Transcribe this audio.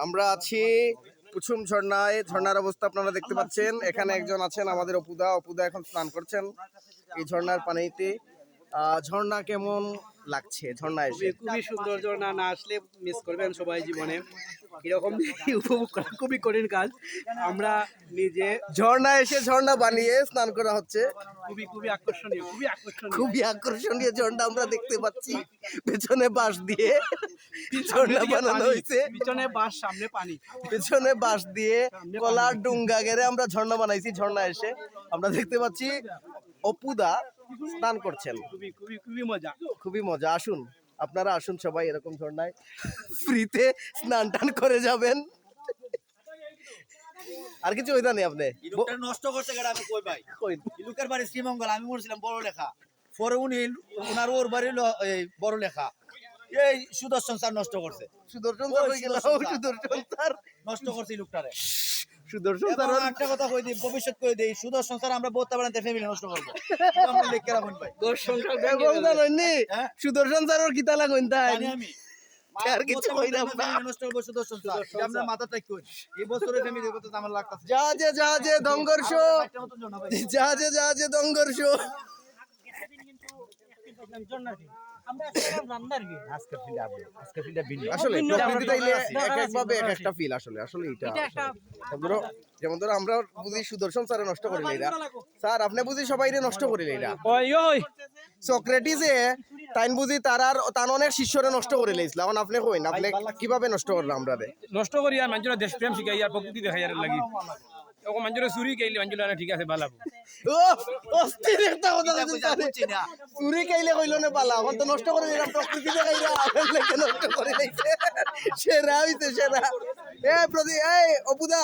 আমরা আছি কুসুম ঝর্ণায়। ঝর্ণার অবস্থা আপনারা দেখতে পাচ্ছেন। এখানে একজন আছেন আমাদের অপুদা এখন স্নান করছেন এই ঝর্ণার পানিতে। ঝর্ণা কেমন লাগছে? ঝর্ণা এসে খুবই সুন্দর ঝর্ণা, না আসলে মিস করবেন সবাই জীবনে। এরকম উপভোগ করা খুবই কঠিন কাজ। আমরা নিজে ঝর্ণা এসে ঝর্ণা বানিয়ে স্নান করা হচ্ছে। খুবই আকর্ষণীয়, খুবই আকর্ষণীয় ঝর্ণা আমরা দেখতে পাচ্ছি। পেছনে বাঁশ দিয়ে ঝর্ণা বানানো হয়েছে। পিছনে বাস, সামনে পানি। পেছনে বাঁশ দিয়ে কলার ডুঙ্গা গেড়ে আমরা ঝর্ণা বানাইছি। ঝর্ণা এসে আমরা দেখতে পাচ্ছি অপুদা স্নান করছেন। খুবই মজা। খুবই মজা। আসুন, আপনারা আসুন সবাই, এরকম ঝর্ণায় ফ্রিতে স্নান টান করে যাবেন। আর কিছু হইতা নেই আপনি ইলুকটা নষ্ট করতে গেলে আমি কই ভাই ইলুকের বাড়ি শ্রীমঙ্গল, আমি মরছিলাম বড় লেখা, পরে উনি ওনার ওর বাড়ি এই বড় লেখা, এই সুদর্শন স্যার নষ্ট করছে। সুদর্শন স্যার হয়ে গেল। সুদর্শন স্যার নষ্ট করছে ইলুকটারে। সুদর্শন এবং স্যার একটা কথা কই দিই, ভবিষ্যৎ কই দিই, সুদর্শন স্যার আমরা বোধ বাড়াতে ফ্যামিলি নষ্ট করবো। এটা আমরা লিখে রাখুন ভাই। এবং জানেননি হ্যাঁ? সুদর্শন স্যার ওর কিতা লাগুন তাই জানি আমি আর কিছু কই না আমরা। নষ্ট করবো সুদর্শন স্যার, এটা আমরা মাথাটাই কই। এই বছরের ফ্যামিলির কথা আমার লাগতাছে। জাহাজে দঙ্গর্ষ, একটা মতন জন্য ভাই। জাহাজে দঙ্গর্ষ। আসলে প্রকৃতি তাইলে এক এক ভাবে এক একটা ফিল। আসলে এটা যেমন ধরো আমরা বুঝি সুদর্শন স্যারে নষ্ট করিলে এরা, স্যার আপনি বুঝি সবাই নষ্ট করিলে এরা। সক্রেটিসে তাইন বুঝি তার অনেক শিষ্যরে নষ্ট করে লাইছিল। এখন আপনি কইন আপনি কিভাবে নষ্ট করলাম আমরা রে? নষ্ট করি আর মানুষের দেশপ্রেম শিখাই আর প্রকৃতি দেখাই আর লাগি এখন মানুষের চুরি খাইলে মানুষের ঠিক আছে ভালো ও অস্থির একটা কথা বলছেন স্যার। চুরি খাইলে কইল না পালা, এখন তো নষ্ট করে দিলাম। প্রকৃতি দেখাইরা লেখে নষ্ট করে লাইছে। সেরা হইছে সেরা। এ অপুদা